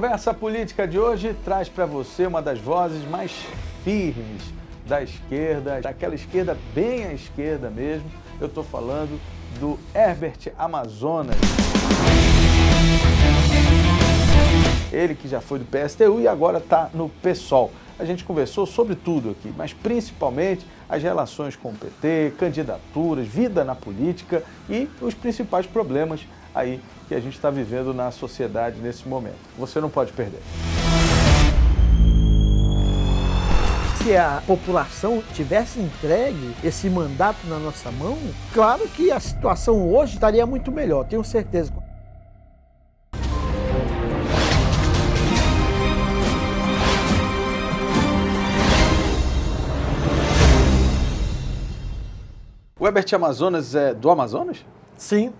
Conversa Política de hoje traz para você uma das vozes mais firmes da esquerda, daquela esquerda bem à esquerda mesmo. Eu estou falando do Herbert Amazonas. Ele que já foi do PSTU e agora está no PSOL. A gente conversou sobre tudo aqui, mas principalmente as relações com o PT, candidaturas, vida na política e os principais problemas aí que a gente está vivendo na sociedade nesse momento. Você não pode perder. Se a população tivesse entregue esse mandato na nossa mão, claro que a situação hoje estaria muito melhor, tenho certeza. O Herbert Amazonas é do Amazonas? Sim,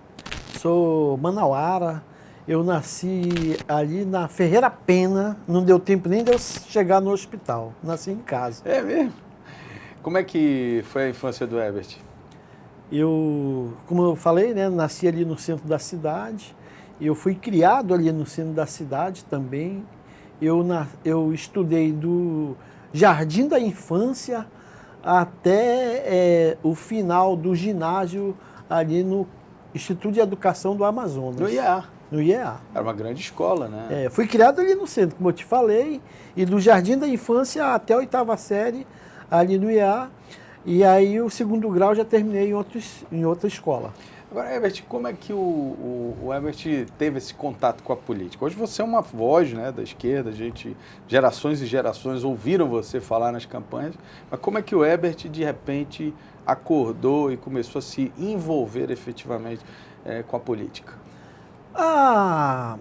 sou manauara, eu nasci ali na Ferreira Pena, não deu tempo nem de eu chegar no hospital, nasci em casa. É mesmo? Como é que foi a infância do Herbert? Como eu falei, né, nasci ali no centro da cidade, eu fui criado ali no centro da cidade também, eu estudei do jardim da infância até o final do ginásio ali no Instituto de Educação do Amazonas. No IEA. No IEA. Era uma grande escola, né? Fui criado ali no centro, como eu te falei, e do jardim da infância até a 8ª série ali no IEA. E aí o segundo grau já terminei em outra escola. Agora, Herbert, como é que o Herbert teve esse contato com a política? Hoje você é uma voz, né, da esquerda, gerações e gerações ouviram você falar nas campanhas, mas como é que o Herbert, de repente, acordou e começou a se envolver efetivamente com a política? A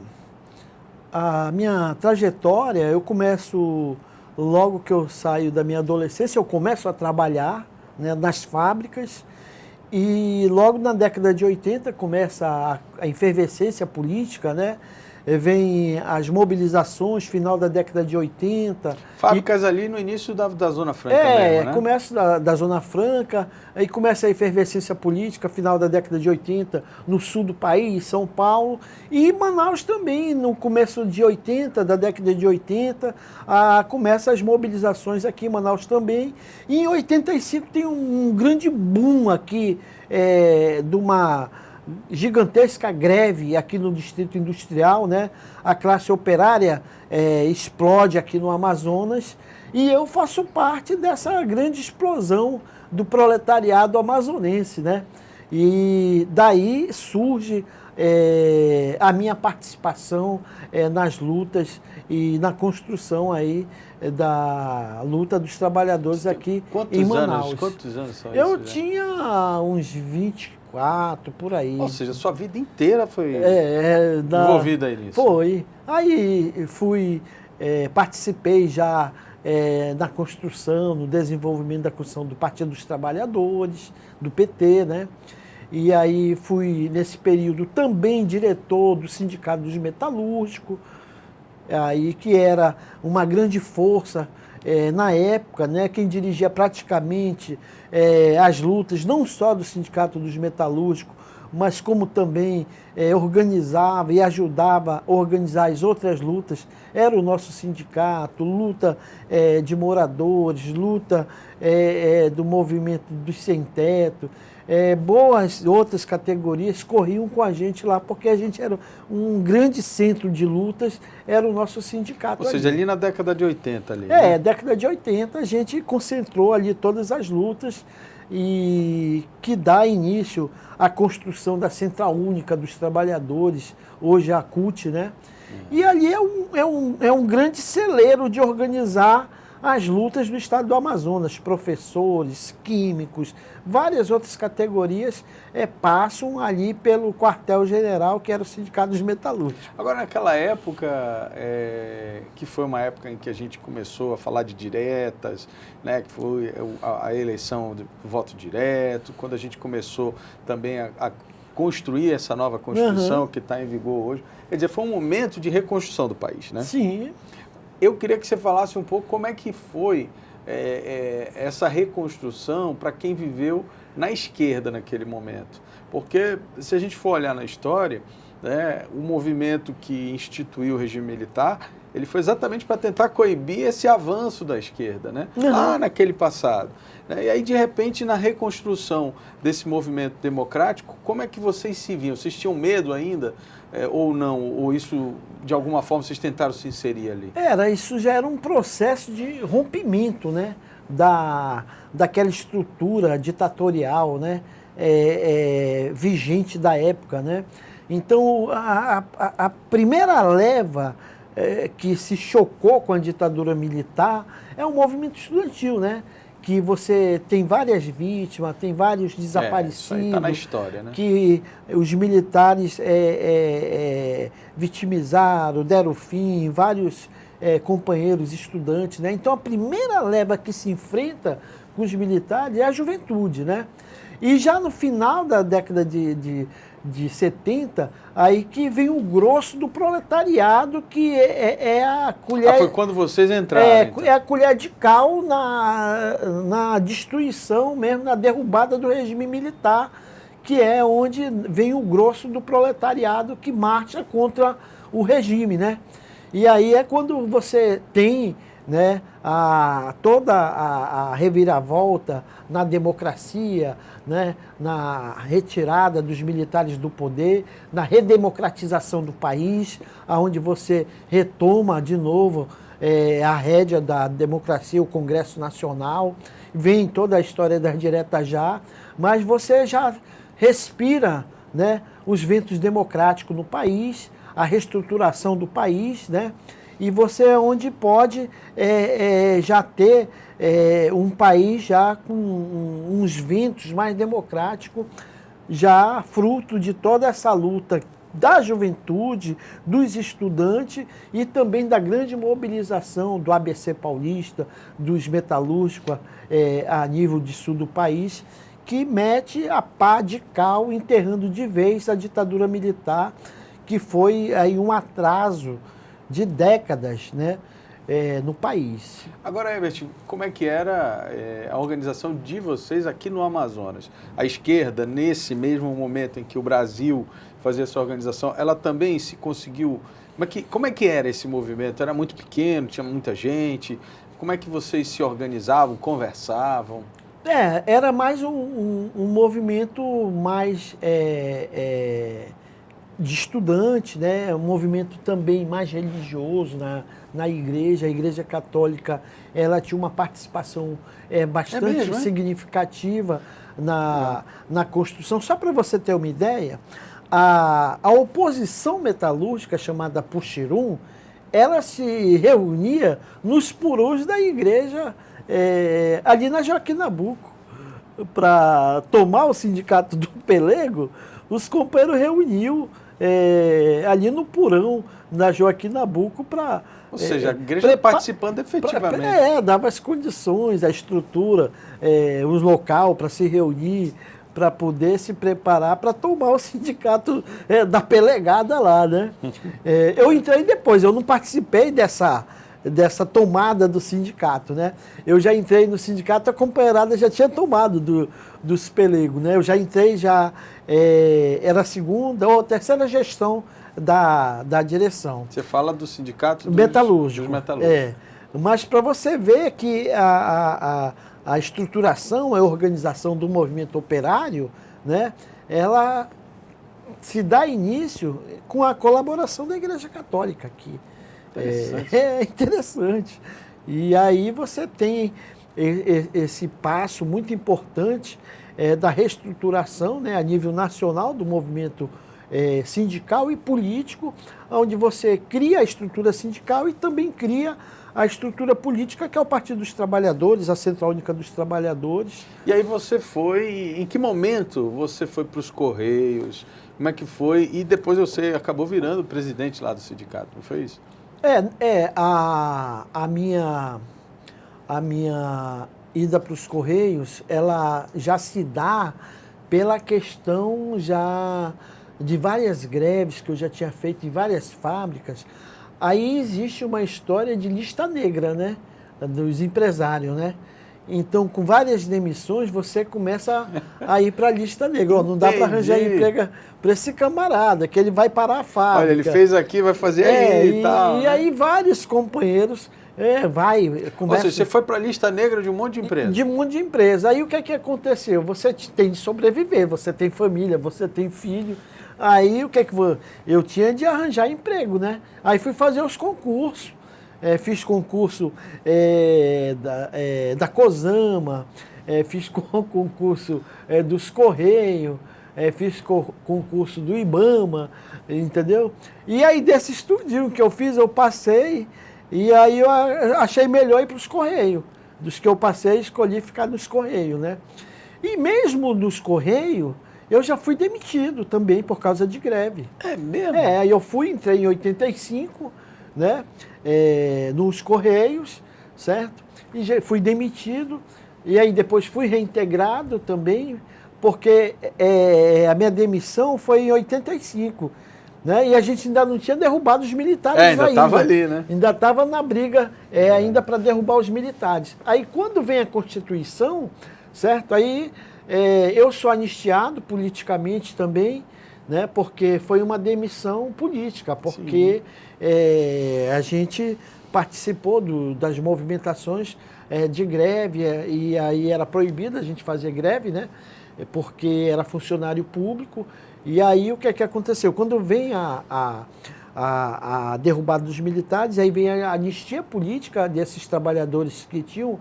minha trajetória, eu começo, logo que eu saio da minha adolescência, eu começo a trabalhar, né, nas fábricas. E logo na década de 80 começa a efervescência política, né? Vem as mobilizações, final da década de 80. Fábricas ali no início da Zona Franca mesmo, né? Começa da Zona Franca, aí começa a efervescência política, final da década de 80, no sul do país, São Paulo, e Manaus também, no começo de 80, da década de 80, começa as mobilizações aqui em Manaus também, e em 85 tem um grande boom aqui de uma gigantesca greve aqui no Distrito Industrial, né? A classe operária explode aqui no Amazonas e eu faço parte dessa grande explosão do proletariado amazonense, né? E daí surge a minha participação nas lutas e na construção aí da luta dos trabalhadores aqui em Manaus. Quantos anos são Eu isso, tinha uns 24, por aí. Ou seja, sua vida inteira foi envolvida aí nisso. Foi. Aí participei já na construção, no desenvolvimento da construção do Partido dos Trabalhadores, do PT, né? E aí fui, nesse período, também diretor do Sindicato dos Metalúrgicos, aí, que era uma grande força na época, né? Quem dirigia praticamente as lutas, não só do Sindicato dos Metalúrgicos, mas como também organizava e ajudava a organizar as outras lutas, era o nosso sindicato, luta de moradores, luta do movimento dos sem-teto, boas outras categorias corriam com a gente lá, porque a gente era um grande centro de lutas, era o nosso sindicato. Ou seja, ali na década de 80 ali. Né? Década de 80 a gente concentrou ali todas as lutas e que dá início à construção da Central Única dos Trabalhadores, hoje a CUT, né? E ali é um grande celeiro de organizar as lutas do estado do Amazonas. Professores, químicos, várias outras categorias passam ali pelo quartel-general, que era o Sindicato dos Metalúrgicos. Agora, naquela época, que foi uma época em que a gente começou a falar de diretas, né, que foi a eleição do voto direto, quando a gente começou também a construir essa nova Constituição que está em vigor hoje. Quer dizer, foi um momento de reconstrução do país, né? Sim. Eu queria que você falasse um pouco como é que foi essa reconstrução para quem viveu na esquerda naquele momento. Porque se a gente for olhar na história, né, o movimento que instituiu o regime militar, ele foi exatamente para tentar coibir esse avanço da esquerda, né? Lá naquele passado. Né? E aí, de repente, na reconstrução desse movimento democrático, como é que vocês se viam? Vocês tinham medo ainda? Ou não? Ou isso, de alguma forma, vocês tentaram se inserir ali? Isso já era um processo de rompimento, né? Daquela estrutura ditatorial, né? Vigente da época, né? Então, a primeira leva que se chocou com a ditadura militar é o movimento estudantil, né? Que você tem várias vítimas, tem vários desaparecidos. Isso aí tá na história, né? Que os militares vitimizaram, deram fim, vários companheiros estudantes, né? Então, a primeira leva que se enfrenta com os militares é a juventude, né? E já no final da década de 70, aí que vem o grosso do proletariado, que é a colher... foi quando vocês entraram, então. É a colher de cal na destruição mesmo, na derrubada do regime militar, que é onde vem o grosso do proletariado que marcha contra o regime, né? E aí é quando você tem, né, toda a reviravolta na democracia, né, na retirada dos militares do poder, na redemocratização do país, onde você retoma de novo a rédea da democracia, o Congresso Nacional, vem toda a história das diretas já, mas você já respira, né, os ventos democráticos no país, a reestruturação do país, né? E você é onde pode já ter um país já com uns ventos mais democráticos, já fruto de toda essa luta da juventude, dos estudantes e também da grande mobilização do ABC paulista, dos metalúrgicos a nível de sul do país, que mete a pá de cal, enterrando de vez a ditadura militar, que foi aí um atraso de décadas, né, no país. Agora, Herbert, como é que era a organização de vocês aqui no Amazonas? A esquerda, nesse mesmo momento em que o Brasil fazia essa organização, ela também se conseguiu... Como é que era esse movimento? Era muito pequeno, tinha muita gente? Como é que vocês se organizavam, conversavam? Era mais um movimento mais... de estudante, né? Um movimento também mais religioso na igreja. A Igreja Católica, ela tinha uma participação bastante significativa na construção. Só para você ter uma ideia, a oposição metalúrgica, chamada Puxirum, ela se reunia nos porões da igreja, ali na Joaquim Nabuco, para tomar o sindicato do pelego. Os companheiros reuniam ali no porão, na Joaquim Nabuco, para... Ou seja, a igreja participando efetivamente. Dava as condições, a estrutura, os local para se reunir, para poder se preparar para tomar o sindicato da pelegada lá, né? Eu entrei depois, eu não participei dessa tomada do sindicato, né? Eu já entrei no sindicato, a companheirada já tinha tomado dos pelegos, né? Eu já entrei, era a segunda ou terceira gestão da direção. Você fala do sindicato dos metalúrgicos. Mas para você ver que a estruturação, a organização do movimento operário, né? Ela se dá início com a colaboração da Igreja Católica aqui. É interessante. E aí você tem esse passo muito importante da reestruturação, né, a nível nacional do movimento sindical e político, onde você cria a estrutura sindical e também cria a estrutura política, que é o Partido dos Trabalhadores, a Central Única dos Trabalhadores. E aí você foi, em que momento você foi para os Correios? Como é que foi? E depois você acabou virando presidente lá do sindicato, não foi isso? A minha ida para os Correios, ela já se dá pela questão já de várias greves que eu já tinha feito em várias fábricas. Aí existe uma história de lista negra, né, dos empresários, né? Então, com várias demissões, você começa a ir para a lista negra. Ó, não dá para arranjar emprego para esse camarada, que ele vai parar a fábrica. Olha, ele fez aqui, vai fazer aí e tal. E aí vários companheiros Ou seja, você foi para a lista negra de um monte de empresa. De um monte de empresa. Aí o que é que aconteceu? Você tem de sobreviver, você tem família, você tem filho. Aí o que é que eu tinha de arranjar emprego, né? Aí fui fazer os concursos. Fiz concurso da COSAMA, fiz concurso dos Correios, fiz concurso do IBAMA, entendeu? E aí desse estudinho que eu fiz, eu passei, e aí eu achei melhor ir para os Correios. Dos que eu passei, escolhi ficar nos Correios, né? E mesmo nos Correios, eu já fui demitido também por causa de greve. É mesmo? Aí eu entrei em 85, né? Nos Correios, certo? E já fui demitido, e aí depois fui reintegrado também, porque a minha demissão foi em 85, né? E a gente ainda não tinha derrubado os militares ainda estava ali, né? Ainda estava na briga ainda para derrubar os militares. Aí quando vem a Constituição, certo? Aí eu sou anistiado politicamente também, né? Porque foi uma demissão política, porque a gente participou das movimentações de greve, e aí era proibido a gente fazer greve, né? Porque era funcionário público. E aí o que é que aconteceu? Quando vem a derrubada dos militares, aí vem a anistia política desses trabalhadores que tinham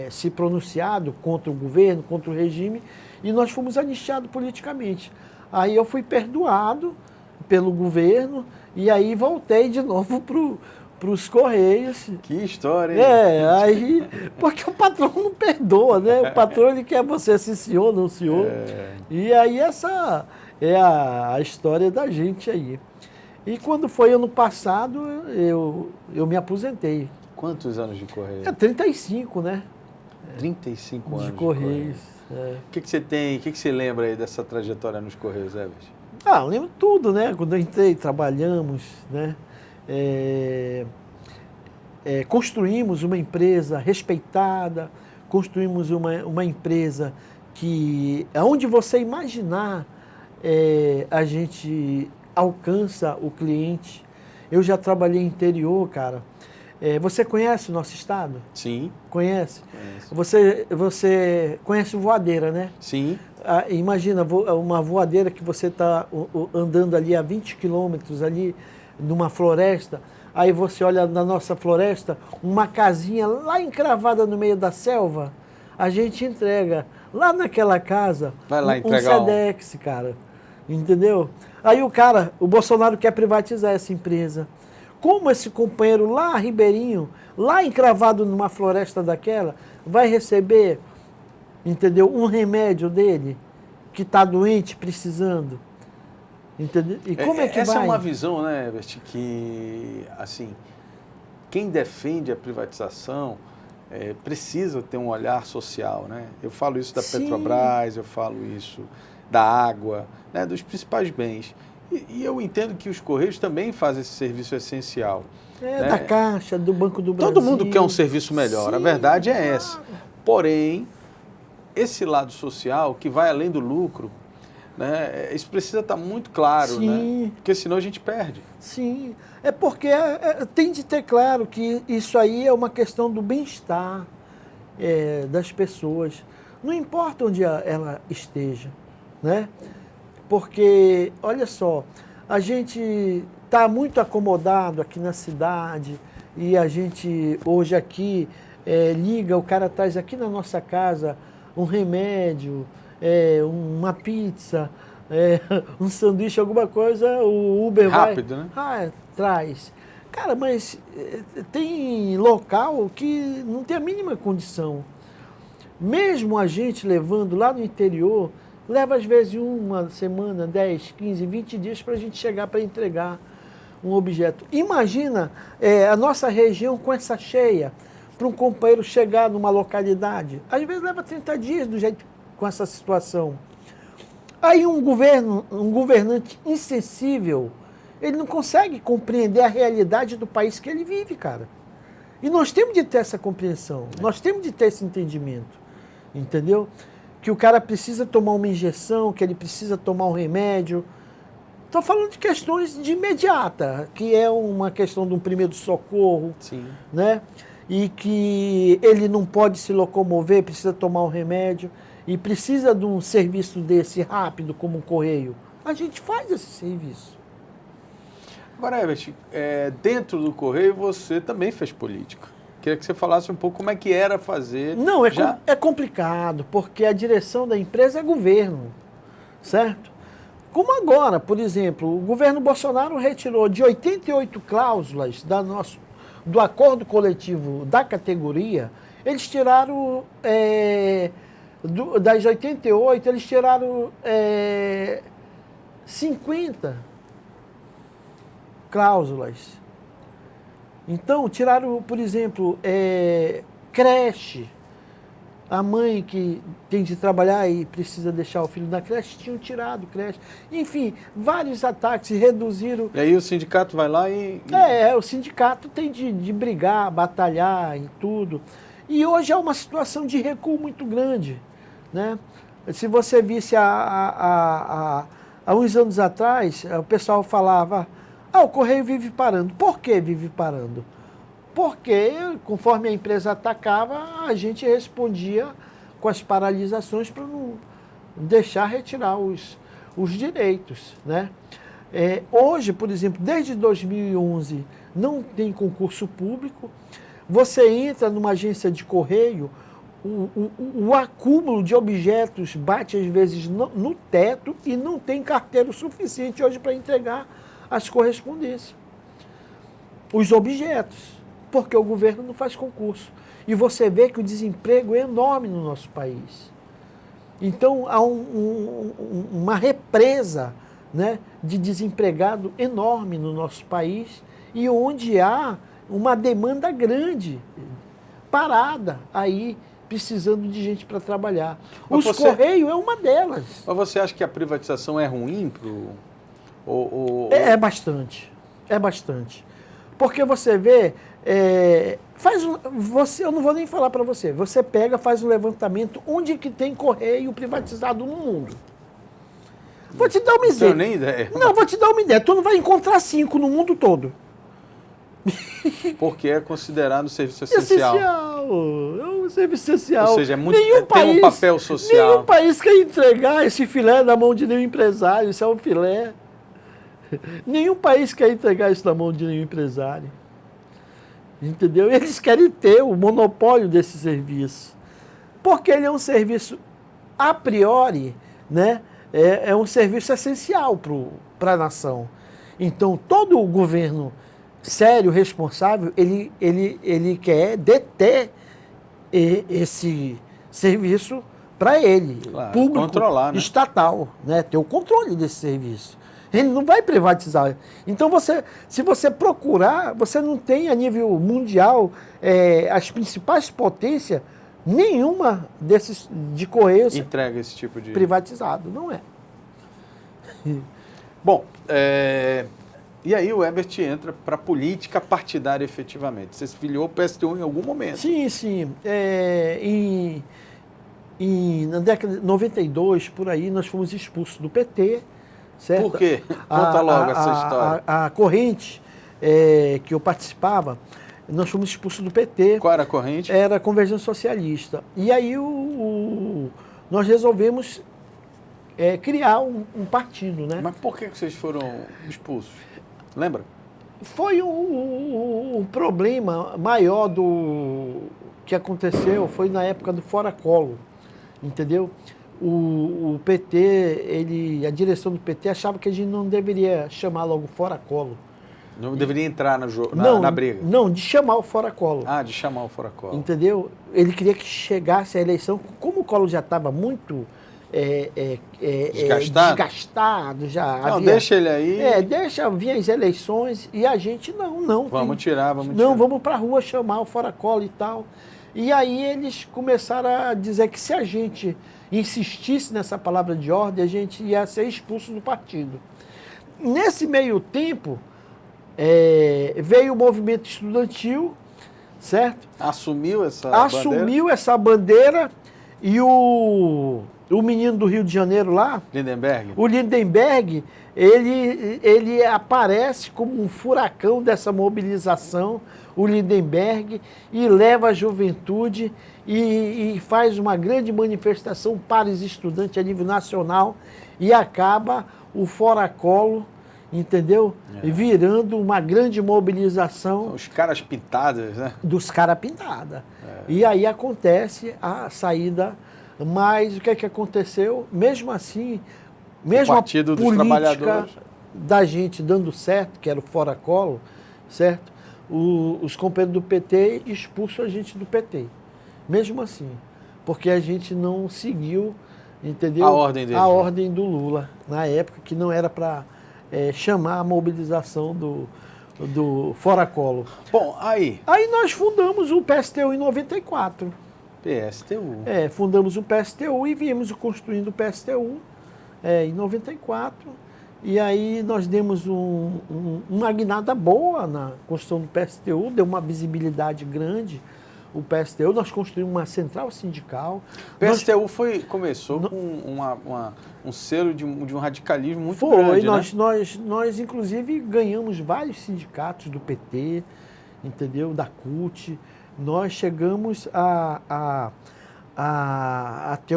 se pronunciado contra o governo, contra o regime, e nós fomos anistiados politicamente. Aí eu fui perdoado pelo governo e aí voltei de novo para os Correios. Que história, hein? Aí, porque o patrão não perdoa, né? O patrão ele quer você se senhor, não senhor. E aí essa é a história da gente aí. E quando foi ano passado, eu me aposentei. Quantos anos de Correio? 35, né? 35 anos de Correios. O que você tem, o que você lembra aí dessa trajetória nos Correios, Herbert? Eu lembro tudo, né? Quando eu entrei, trabalhamos, né? Construímos uma empresa respeitada, construímos uma empresa que, aonde você imaginar, a gente alcança o cliente. Eu já trabalhei em interior, cara. Você conhece o nosso estado? Sim. Conhece? Conheço. Você conhece Voadeira, né? Sim. Imagina uma voadeira que você está andando ali a 20 quilômetros ali numa floresta, aí você olha na nossa floresta, uma casinha lá encravada no meio da selva, a gente entrega lá naquela casa um Sedex, cara, entendeu? Aí o Bolsonaro quer privatizar essa empresa. Como esse companheiro lá, ribeirinho, lá encravado numa floresta daquela, vai receber, entendeu, um remédio dele, que está doente, precisando? Entendeu? E como é que essa vai? É uma visão, né, Herbert, que, assim, quem defende a privatização precisa ter um olhar social, né? Eu falo isso da Petrobras, eu falo isso da água, né, dos principais bens. E eu entendo que os Correios também fazem esse serviço essencial. Né? Da Caixa, do Banco do Brasil. Todo mundo quer um serviço melhor, a verdade é essa. Porém, esse lado social, que vai além do lucro, né, isso precisa estar muito claro, né? Porque senão a gente perde. Sim, porque tem de ter claro que isso aí é uma questão do bem-estar das pessoas. Não importa onde ela esteja, né? Porque, olha só, a gente está muito acomodado aqui na cidade e a gente hoje aqui liga, o cara traz aqui na nossa casa um remédio, uma pizza, um sanduíche, alguma coisa, o Uber rápido, vai... né? Traz. Cara, mas tem local que não tem a mínima condição. Mesmo a gente levando lá no interior, leva às vezes uma semana, 10, 15, 20 dias para a gente chegar para entregar um objeto. Imagina a nossa região com essa cheia, para um companheiro chegar numa localidade. Às vezes leva 30 dias do jeito, com essa situação. Aí um governante insensível, ele não consegue compreender a realidade do país que ele vive, cara. E nós temos de ter essa compreensão, nós temos de ter esse entendimento, entendeu? Que o cara precisa tomar uma injeção, que ele precisa tomar um remédio. Estou falando de questões de imediata, que é uma questão de um primeiro socorro, Sim. né? E que ele não pode se locomover, precisa tomar um remédio e precisa de um serviço desse rápido, como um correio. A gente faz esse serviço. Agora, Herbert, dentro do Correio você também fez política. Queria que você falasse um pouco como é que era fazer. Não, é complicado, porque a direção da empresa é governo, certo? Como agora, por exemplo, o governo Bolsonaro retirou de 88 cláusulas do acordo coletivo da categoria, eles tiraram, das 88, eles tiraram 50 cláusulas. Então, tiraram, por exemplo, creche. A mãe que tem de trabalhar e precisa deixar o filho na creche, tinham tirado creche. Enfim, vários ataques, reduziram. E aí o sindicato vai lá e... O sindicato tem de brigar, batalhar e tudo. E hoje é uma situação de recuo muito grande, né? Se você visse há uns anos atrás, o pessoal falava, o Correio vive parando. Por que vive parando? Porque, conforme a empresa atacava, a gente respondia com as paralisações para não deixar retirar os direitos, né? Hoje, por exemplo, desde 2011, não tem concurso público. Você entra numa agência de correio, o acúmulo de objetos bate às vezes no teto e não tem carteiro suficiente hoje para entregar as correspondências. Os objetos. Porque o governo não faz concurso. E você vê que o desemprego é enorme no nosso país. Então, há uma represa, né, de desempregado enorme no nosso país e onde há uma demanda grande, parada aí, precisando de gente para trabalhar. Os Correios é uma delas. Mas você acha que a privatização é ruim para o... É bastante. É bastante. Porque você vê... eu não vou nem falar para você. Você pega, faz um levantamento onde que tem correio privatizado no mundo. Vou te dar uma ideia. Não tenho nem ideia. Não, vou te dar uma ideia. Tu não vai encontrar 5 no mundo todo. Porque é considerado serviço essencial. É um serviço essencial. Ou seja, tem um papel social. Nenhum país quer entregar esse filé na mão de nenhum empresário. Isso é um filé. Nenhum país quer entregar isso na mão de nenhum empresário. Entendeu? Eles querem ter o monopólio desse serviço. Porque ele é um serviço, a priori, né, é um serviço essencial para a nação. Então, todo o governo sério, responsável, ele quer deter esse serviço para ele, claro, público, controlar, né? estatal, né, ter o controle desse serviço. Ele não vai privatizar. Então, se você procurar, você não tem a nível mundial as principais potências, nenhuma desses de Correios entrega esse tipo de... privatizado. Não é. Bom, e aí o Herbert entra para a política partidária efetivamente. Você se filiou ao PSTU em algum momento? Sim, sim. Na década de 92, por aí, nós fomos expulsos do PT. Certo? Por quê? Conta logo essa história. A corrente que eu participava, nós fomos expulsos do PT. Qual era a corrente? Era a Convergência Socialista. E aí nós resolvemos criar um partido, né? Mas por que vocês foram expulsos? Lembra? Foi o problema maior que aconteceu, foi na época do Fora Collor, entendeu? O PT, a direção do PT achava que a gente não deveria chamar logo Fora Collor. Não deveria entrar na briga? Não, de chamar o Fora Collor. Ah, de chamar o Fora Collor. Entendeu? Ele queria que chegasse a eleição, como o Collor já estava muito desgastado, já deixa ele aí. Vinha as eleições e a gente não. Vamos tirar. Não, vamos para a rua chamar o Fora Collor e tal. E aí eles começaram a dizer que se a gente insistisse nessa palavra de ordem, a gente ia ser expulso do partido. Nesse meio tempo, veio o movimento estudantil, certo? Assumiu essa bandeira? Assumiu essa bandeira e o menino do Rio de Janeiro lá, Lindenberg? o Lindenberg, ele aparece como um furacão dessa mobilização, o Lindenberg, e leva a juventude e faz uma grande manifestação para os estudantes a nível nacional e acaba o Fora Collor, entendeu? Virando uma grande mobilização. Os caras pintados, né? Dos caras pintados. E aí acontece a saída, mas o que é que aconteceu? Mesmo assim, mesmo a Partido dos política Trabalhadores da gente dando certo, que era o Fora Collor, certo? Os companheiros do PT expulsam a gente do PT. Mesmo assim. Porque a gente não seguiu, entendeu? A ordem deles, a ordem do Lula, na época, que não era para chamar a mobilização do Fora Collor. Bom, aí... Aí nós fundamos o PSTU em 94. PSTU. Fundamos o PSTU e viemos construindo o PSTU em 94. E aí nós demos uma guinada boa na construção do PSTU, deu uma visibilidade grande o PSTU. Nós construímos uma central sindical. PSTU começou com um selo de um radicalismo muito grande, Nós inclusive ganhamos vários sindicatos do PT, entendeu? Da CUT. Nós chegamos a ter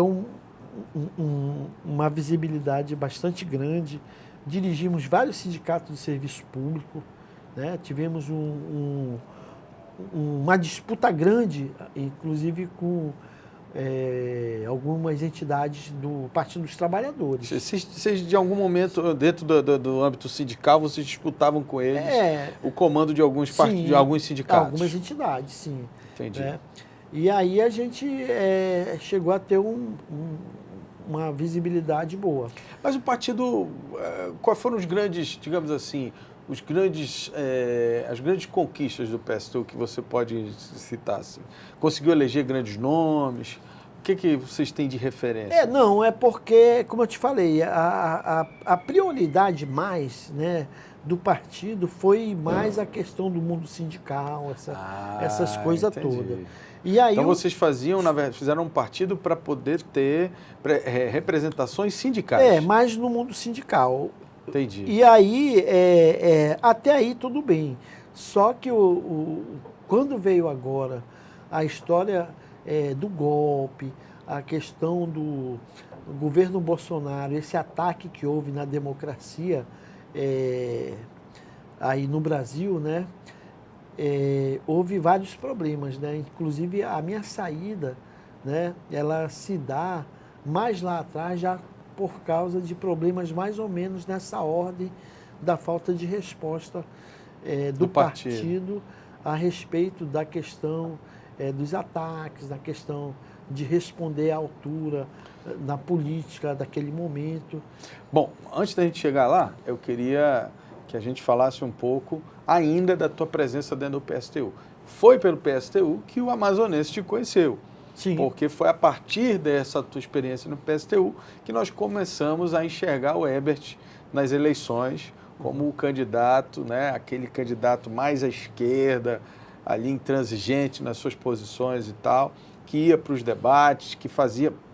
uma visibilidade bastante grande. Dirigimos vários sindicatos de serviço público, né? Tivemos uma disputa grande, inclusive com algumas entidades do Partido dos Trabalhadores. Vocês, de algum momento, dentro do âmbito sindical, vocês disputavam com eles o comando de alguns sindicatos? Algumas entidades, sim. Entendi. E aí a gente chegou a ter uma visibilidade boa. Mas o partido, quais foram os grandes, digamos assim, as grandes conquistas do PSTU que você pode citar? Assim? Conseguiu eleger grandes nomes? O que vocês têm de referência? É porque, como eu te falei, a prioridade mais, né, do partido foi mais a questão do mundo sindical, essas coisas todas. E aí então vocês fizeram um partido para poder ter representações sindicais. mais no mundo sindical. Entendi. E aí, até aí tudo bem. Só que quando veio agora a história do golpe, a questão do governo Bolsonaro, esse ataque que houve na democracia aí no Brasil, né? Houve vários problemas, né? Inclusive a minha saída, né? Ela se dá mais lá atrás já por causa de problemas mais ou menos nessa ordem da falta de resposta do partido a respeito da questão dos ataques, da questão de responder à altura na política daquele momento. Bom, antes da gente chegar lá, eu queria que a gente falasse um pouco ainda da tua presença dentro do PSTU. Foi pelo PSTU que o amazonense te conheceu. Sim. Porque foi a partir dessa tua experiência no PSTU que nós começamos a enxergar o Herbert nas eleições como o candidato, né, aquele candidato mais à esquerda, ali intransigente nas suas posições e tal, que ia para os debates, que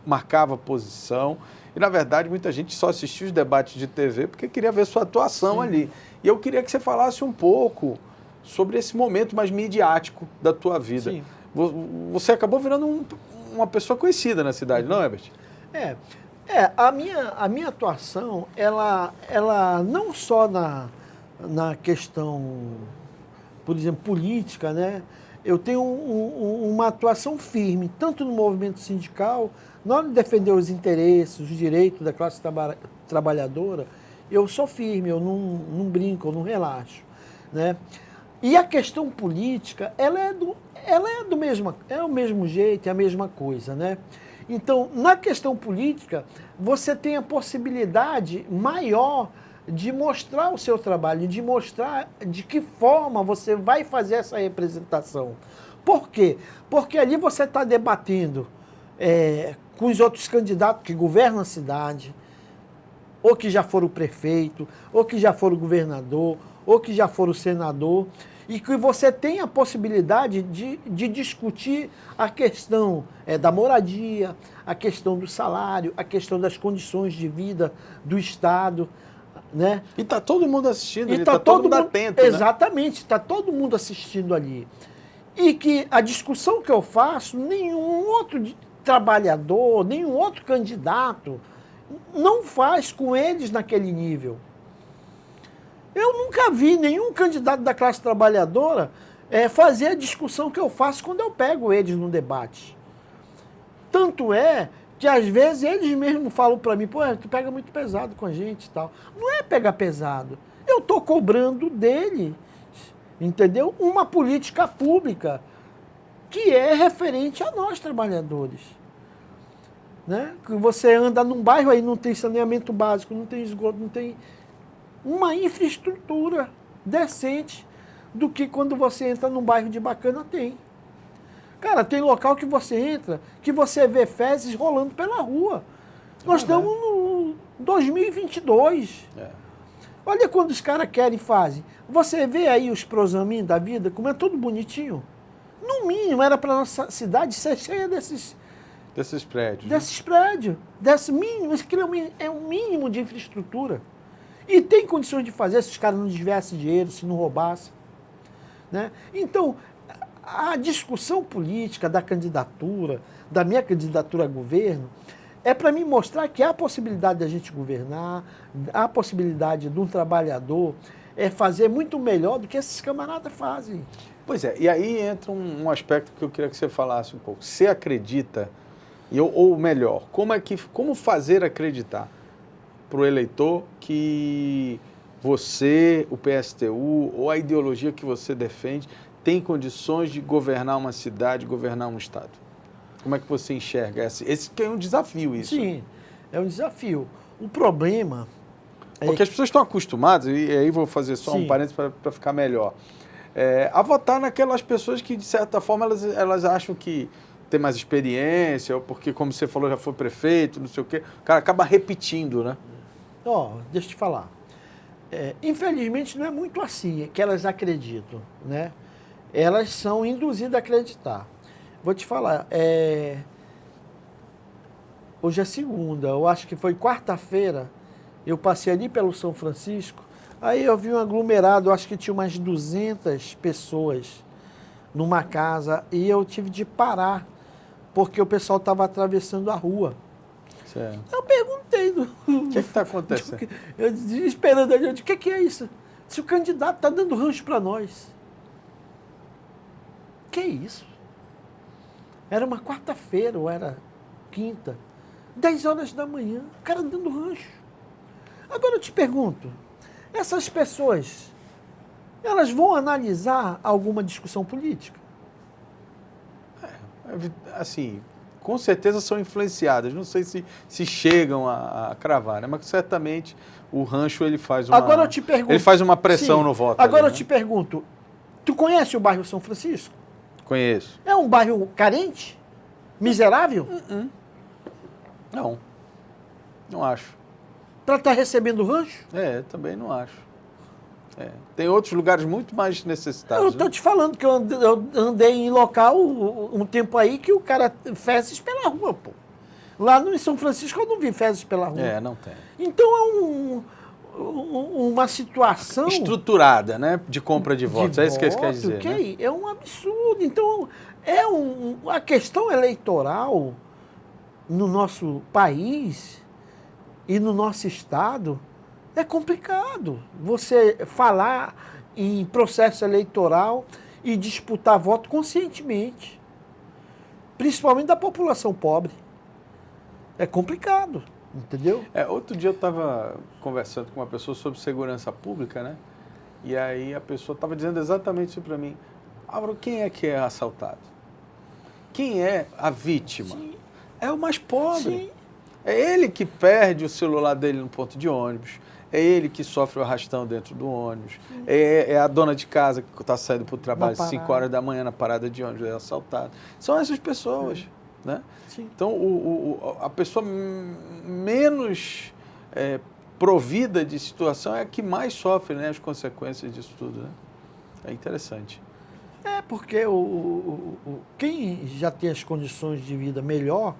marcava posição. E, na verdade, muita gente só assistia os debates de TV porque queria ver sua atuação ali. E eu queria que você falasse um pouco sobre esse momento mais midiático da tua vida. Sim. Você acabou virando uma pessoa conhecida na cidade, não, Herbert? A minha atuação, ela não só na questão, por exemplo, política, né? Eu tenho uma atuação firme, tanto no movimento sindical, na hora de defender os interesses, os direitos da classe trabalhadora, eu sou firme, eu não brinco, eu não relaxo, né? E a questão política, ela é o mesmo jeito, é a mesma coisa, né? Então, na questão política, você tem a possibilidade maior de mostrar o seu trabalho, de mostrar de que forma você vai fazer essa representação. Por quê? Porque ali você está debatendo com os outros candidatos que governam a cidade, ou que já foram prefeito, ou que já foram governador, ou que já foram senador. e que você tem a possibilidade de discutir a questão da moradia, a questão do salário, a questão das condições de vida do Estado, né? E está todo mundo assistindo, Está todo mundo atento. Exatamente, está todo mundo assistindo ali. E que a discussão que eu faço, nenhum outro trabalhador, nenhum outro candidato não faz com eles naquele nível. Eu nunca vi nenhum candidato da classe trabalhadora fazer a discussão que eu faço quando eu pego eles no debate. Tanto é que, às vezes, eles mesmos falam para mim, pô, tu pega muito pesado com a gente e tal. Não é pegar pesado. Eu estou cobrando dele, entendeu? Uma política pública que é referente a nós, trabalhadores. Né? Que você anda num bairro aí, não tem saneamento básico, não tem esgoto, não tem uma infraestrutura decente do que quando você entra num bairro de Bacana tem. Cara, tem local que você entra, que você vê fezes rolando pela rua. Nós estamos no 2022. Olha quando os caras querem e fazem. Você vê aí os Prosamin da vida, como é tudo bonitinho. No mínimo, era para nossa cidade ser cheia desses prédios. Desses prédios. Desse mínimo, isso aqui é um mínimo de infraestrutura. E tem condições de fazer se os caras não desviassem dinheiro, se não roubassem. Né? Então, a discussão política da candidatura, da minha candidatura a governo, é para mim mostrar que há a possibilidade da gente governar, há a possibilidade de um trabalhador fazer muito melhor do que esses camaradas fazem. Pois é, e aí entra um aspecto que eu queria que você falasse um pouco. Você acredita, ou melhor, como fazer acreditar para o eleitor que você, o PSTU, ou a ideologia que você defende, tem condições de governar uma cidade, governar um estado? Como é que você enxerga esse que é um desafio, isso? Sim, é um desafio. O problema Porque as pessoas estão acostumadas, e aí vou fazer só um parênteses para ficar melhor, a votar naquelas pessoas que, de certa forma, elas acham que tem mais experiência, ou porque, como você falou, já foi prefeito, não sei o quê. O cara acaba repetindo, né? Deixa eu te falar. Infelizmente, não é muito assim que elas acreditam, né? Elas são induzidas a acreditar. Vou te falar, hoje é segunda, eu acho que foi quarta-feira, eu passei ali pelo São Francisco, aí eu vi um aglomerado, eu acho que tinha umas 200 pessoas numa casa, e eu tive de parar, porque o pessoal estava atravessando a rua. Certo. Eu perguntei. O que está acontecendo? Eu esperando ali, eu disse, o que é isso? Se o candidato está dando rancho para nós. Que isso? Era uma quarta-feira, ou era quinta, 10 horas da manhã, o cara dando rancho. Agora eu te pergunto, essas pessoas, elas vão analisar alguma discussão política? Assim, com certeza são influenciadas. Não sei se chegam a cravar, né? Mas certamente o rancho ele faz uma... Agora eu te pergunto... Ele faz uma pressão no voto. Agora ali, eu te pergunto, tu conhece o bairro São Francisco? Conheço. É um bairro carente? Miserável? Não. Não acho. Para estar recebendo rancho? Também não acho. Tem outros lugares muito mais necessitados. Eu estou te falando que eu andei em local um tempo aí que o cara fezes pela rua, pô. Lá no São Francisco eu não vi fezes pela rua. Não tem. Então é uma situação... estruturada, né? De compra de votos. É isso que eles querem dizer, né? É um absurdo. Então, a questão eleitoral no nosso país e no nosso estado é complicado. Você falar em processo eleitoral e disputar voto conscientemente, principalmente da população pobre. É complicado, entendeu? Outro dia eu estava conversando com uma pessoa sobre segurança pública, né? E aí a pessoa estava dizendo exatamente isso para mim. Álvaro, quem é que é assaltado? Quem é a vítima? Sim. É o mais pobre. Sim. É ele que perde o celular dele no ponto de ônibus. É ele que sofre o arrastão dentro do ônibus. É a dona de casa que está saindo para o trabalho às 5 horas da manhã na parada de ônibus, é assaltada. São essas pessoas. Né? Sim. Então, a pessoa menos provida de situação é a que mais sofre, né, as consequências disso tudo. Né? É interessante. Porque quem já tem as condições de vida melhor,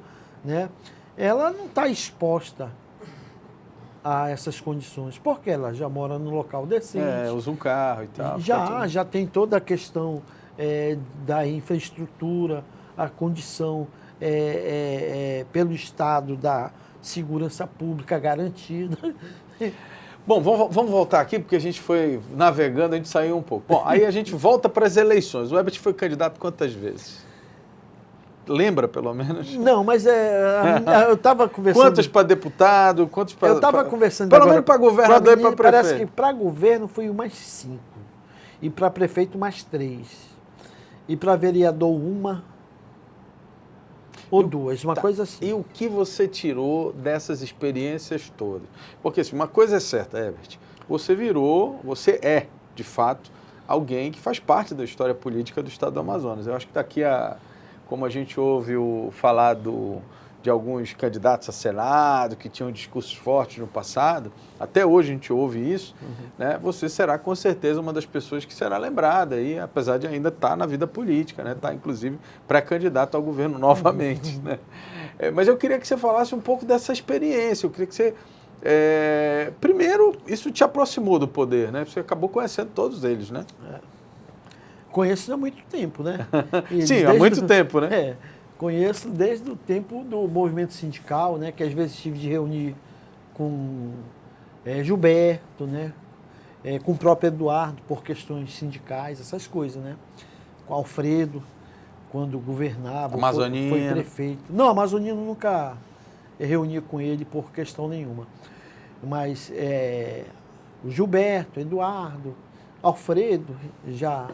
né, ela não está exposta a essas condições, porque ela já mora num local decente. Usa um carro e tal. Já tem toda a questão da infraestrutura, a condição pelo Estado da segurança pública garantida. Bom, vamos voltar aqui, porque a gente foi navegando, a gente saiu um pouco. Bom, aí a gente volta para as eleições. O Herbert foi candidato quantas vezes? Lembra, pelo menos? Não, mas eu estava conversando... Quantos para deputado, quantos para... Eu estava conversando pelo menos para governador e para prefeito. Parece que para governo foi umas 5. E para prefeito umas 3. E para vereador uma ou 2, uma coisa assim. E o que você tirou dessas experiências todas? Porque assim, uma coisa é certa, Herbert, você é, de fato, alguém que faz parte da história política do Estado do Amazonas. Eu acho que daqui como a gente ouve falar de alguns candidatos a Senado, que tinham discursos fortes no passado, até hoje a gente ouve isso, né? Você será com certeza uma das pessoas que será lembrada, aí, apesar de ainda estar na vida política, né? Está inclusive pré-candidato ao governo novamente. Né? Mas eu queria que você falasse um pouco dessa experiência, eu queria que você... primeiro, isso te aproximou do poder, né? Você acabou conhecendo todos eles, né? Conheço há muito tempo, né? Sim, há muito tempo, né? Conheço desde o tempo do movimento sindical, né? Que às vezes tive de reunir com Gilberto, né? Com o próprio Eduardo, por questões sindicais, essas coisas, né? Com Alfredo, quando governava, foi prefeito. Não, Amazonino nunca reuni com ele por questão nenhuma. Mas o Gilberto, Eduardo, Alfredo, já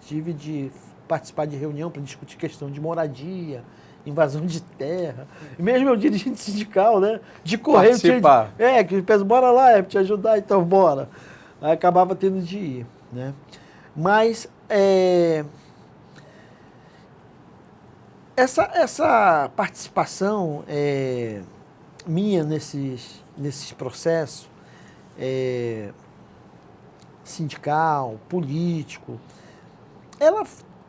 tive de participar de reunião para discutir questão de moradia, invasão de terra. E mesmo eu dirigente sindical, né? De correr. Participar. Que pensa, bora lá, te ajudar, então bora. Aí acabava tendo de ir, né? Mas essa participação minha nesses processos sindical, político,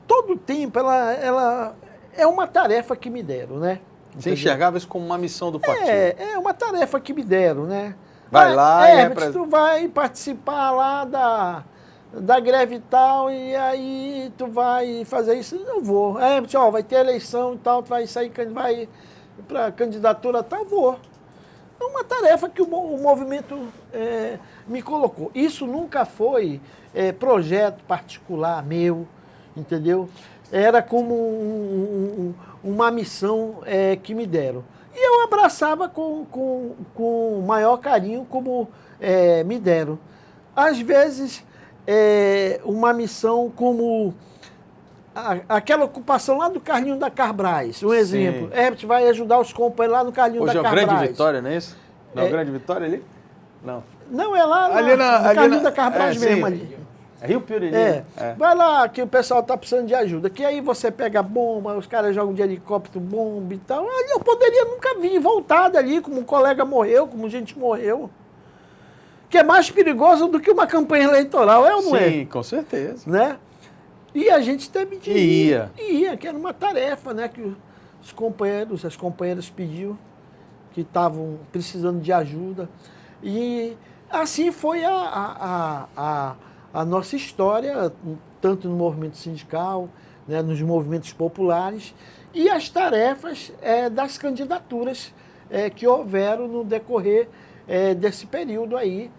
todo o tempo, ela é uma tarefa que me deram, né? Você enxergava isso como uma missão do partido? É uma tarefa que me deram, né? Vai lá tu vai participar lá da greve e tal, e aí tu vai fazer isso. Eu vou. Vai ter eleição e tal, tu vai sair, vai para candidatura tal, vou. É uma tarefa que o movimento me colocou. Isso nunca foi projeto particular meu, entendeu? Era como uma missão que me deram. E eu abraçava com o maior carinho como me deram. Às vezes, uma missão como aquela ocupação lá do Carlinho da Carbrais, um exemplo. Herbert vai ajudar os companheiros lá no Carlinho da Carbrais. Hoje é o Grande Vitória, não é isso? Não é o Grande Vitória ali? Não. Não, é lá no Carlinho da Carbrais mesmo ali. É Rio Piriri. Vai lá que o pessoal está precisando de ajuda. Que aí você pega bomba, os caras jogam de helicóptero bomba e tal. Aí eu poderia nunca vir voltado ali, como um colega morreu, como gente morreu. Que é mais perigoso do que uma campanha eleitoral, ou não é? Sim, com certeza. Né? E a gente teve de ia, que era uma tarefa, né? Que os companheiros, as companheiras pediam, que estavam precisando de ajuda. E assim foi a nossa história, tanto no movimento sindical, né, nos movimentos populares, e as tarefas das candidaturas que houveram no decorrer desse período aí,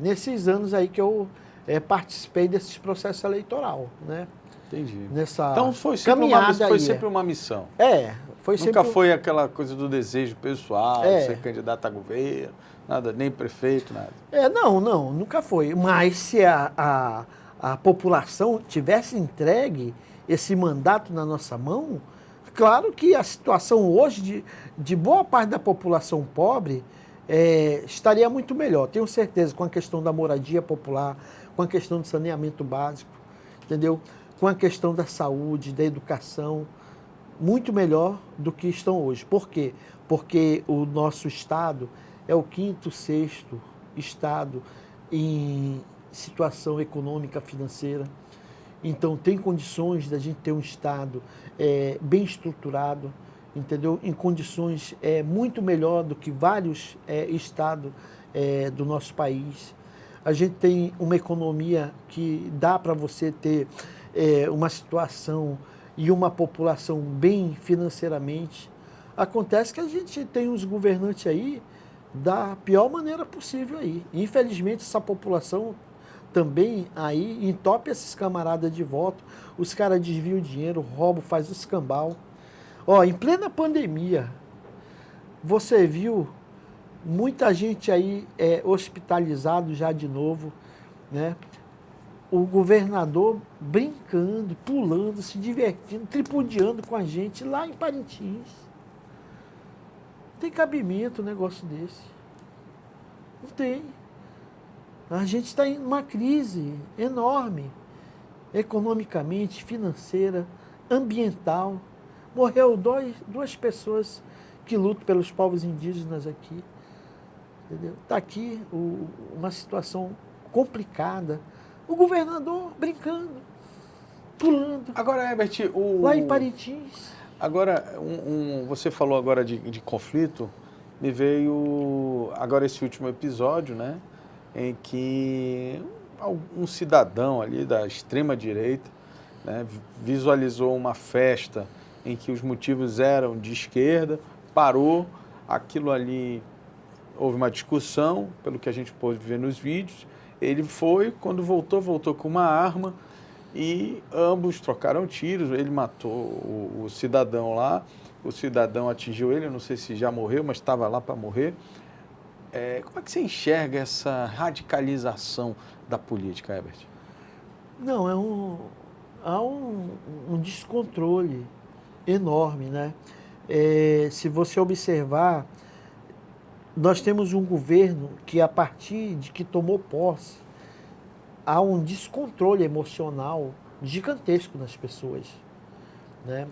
nesses anos aí que eu participei desses processos eleitoral, né? Entendi. Então foi sempre uma missão. Nunca foi aquela coisa do desejo pessoal, de ser candidato a governo, nada, nem prefeito, nada. Não, nunca foi. Mas se a população tivesse entregue esse mandato na nossa mão, claro que a situação hoje de boa parte da população pobre estaria muito melhor. Tenho certeza, com a questão da moradia popular, com a questão do saneamento básico, entendeu? Com a questão da saúde, da educação, muito melhor do que estão hoje. Por quê? Porque o nosso estado é o 5º, 6º estado em situação econômica, financeira. Então, tem condições da gente ter um Estado bem estruturado, entendeu? Em condições muito melhor do que vários estados do nosso país. A gente tem uma economia que dá para você ter uma situação e uma população bem financeiramente. Acontece que a gente tem uns governantes aí da pior maneira possível aí. Infelizmente, essa população também aí entope esses camaradas de voto, os caras desviam o dinheiro, roubam, faz o escambau. Ó, em plena pandemia, você viu muita gente aí hospitalizado já de novo, né? O governador brincando, pulando, se divertindo, tripudiando com a gente lá em Parintins. Tem cabimento um negócio desse? Não tem. A gente está em uma crise enorme, economicamente, financeira, ambiental. Morreu duas pessoas que lutam pelos povos indígenas aqui. Está aqui uma situação complicada. O governador brincando, pulando. Agora, Herbert, lá em Parintins. Agora, você falou agora de conflito, me veio agora esse último episódio, né? Em que um cidadão ali da extrema-direita, né, visualizou uma festa em que os motivos eram de esquerda, parou, aquilo ali, houve uma discussão, pelo que a gente pôde ver nos vídeos, ele foi, quando voltou com uma arma e ambos trocaram tiros, ele matou o cidadão lá, o cidadão atingiu ele, eu não sei se já morreu, mas estava lá para morrer. Como é que você enxerga essa radicalização da política, Herbert? Não, há um descontrole enorme, né? Se você observar, nós temos um governo que, a partir de que tomou posse, há um descontrole emocional gigantesco nas pessoas, né?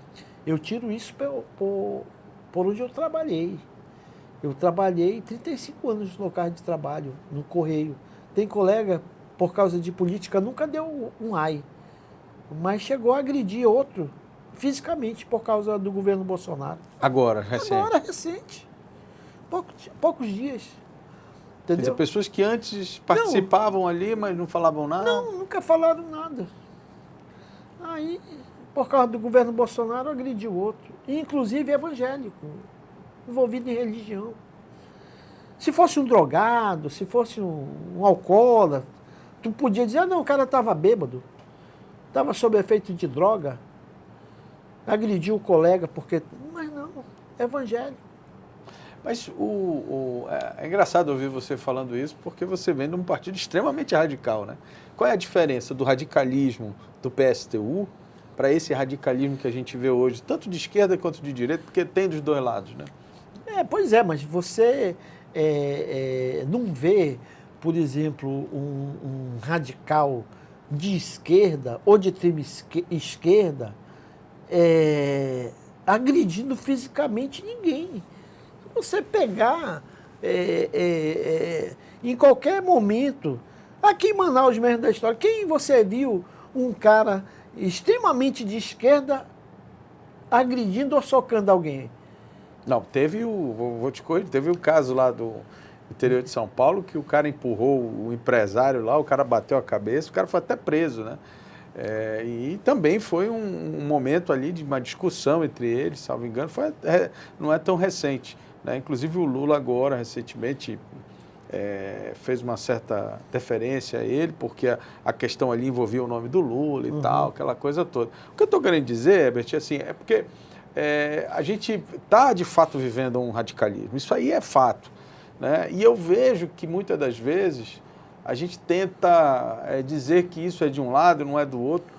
Eu tiro isso por onde eu trabalhei. Eu trabalhei 35 anos nos locais de trabalho, no Correio. Tem colega, por causa de política, nunca deu um ai, mas chegou a agredir outro fisicamente por causa do governo Bolsonaro. Agora, recente? Agora, recente. Poucos dias. Entendeu? Quer dizer, pessoas que antes participavam ali, mas não falavam nada? Não, nunca falaram nada. Aí, por causa do governo Bolsonaro, agrediu outro. Inclusive evangélico, envolvido em religião. Se fosse um drogado, se fosse um alcoólatra, tu podia dizer, não, o cara estava bêbado, estava sob efeito de droga, agrediu o colega, porque... Mas não, é evangélico. Mas é engraçado ouvir você falando isso, porque você vem de um partido extremamente radical, né? Qual é a diferença do radicalismo do PSTU para esse radicalismo que a gente vê hoje, tanto de esquerda quanto de direita, porque tem dos dois lados, né? Pois é, mas você não vê, por exemplo, um radical de esquerda ou de extrema esquerda agredindo fisicamente ninguém. Você pegar em qualquer momento, aqui em Manaus mesmo da história, quem você viu um cara extremamente de esquerda agredindo ou socando alguém? Não, teve teve o caso lá do interior de São Paulo, que o cara empurrou o empresário lá, o cara bateu a cabeça, o cara foi até preso, né? E também foi um momento ali de uma discussão entre eles, salvo engano, não é tão recente, né? Inclusive o Lula agora, recentemente, fez uma certa deferência a ele, porque a questão ali envolvia o nome do Lula e tal, aquela coisa toda. O que eu estou querendo dizer, Herbert, assim, é porque a gente está, de fato, vivendo um radicalismo. Isso aí é fato, né? E eu vejo que, muitas das vezes, a gente tenta dizer que isso é de um lado e não é do outro.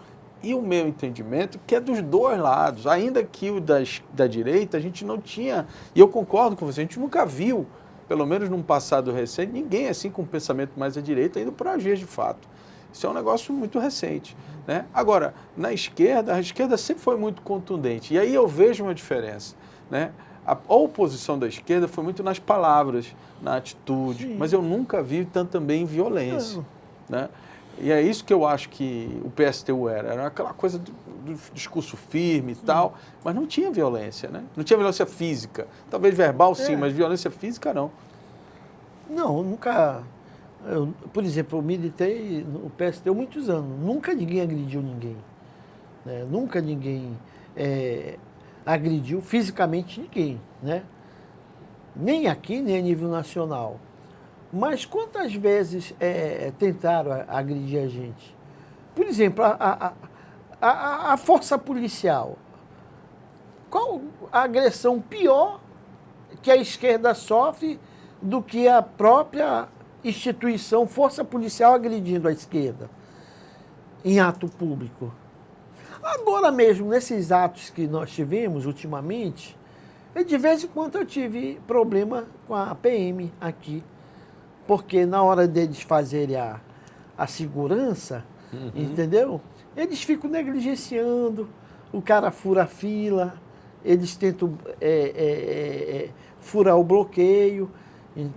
E o meu entendimento é que é dos dois lados. Ainda que o da direita, a gente não tinha... E eu concordo com você, a gente nunca viu, pelo menos num passado recente, ninguém assim com um pensamento mais à direita indo para as vias de fato. Isso é um negócio muito recente, né? Agora, na esquerda, a esquerda sempre foi muito contundente. E aí eu vejo uma diferença, né? A oposição da esquerda foi muito nas palavras, na atitude, mas eu nunca vi tanto também em violência. né? E é isso que eu acho que o PSTU era aquela coisa do discurso firme e tal, mas não tinha violência, né? Não tinha violência física. Talvez verbal sim, mas violência física não. Não, nunca... por exemplo, eu militei no PSTU há muitos anos. Nunca ninguém agrediu ninguém. Né? Nunca ninguém agrediu fisicamente ninguém, né? Nem aqui, nem a nível nacional. Mas quantas vezes tentaram agredir a gente? Por exemplo, a força policial. Qual a agressão pior que a esquerda sofre do que a própria instituição, força policial agredindo a esquerda em ato público? Agora mesmo, nesses atos que nós tivemos ultimamente, de vez em quando eu tive problema com a PM aqui, porque na hora deles fazerem a segurança, entendeu? Eles ficam negligenciando, o cara fura a fila, eles tentam furar o bloqueio.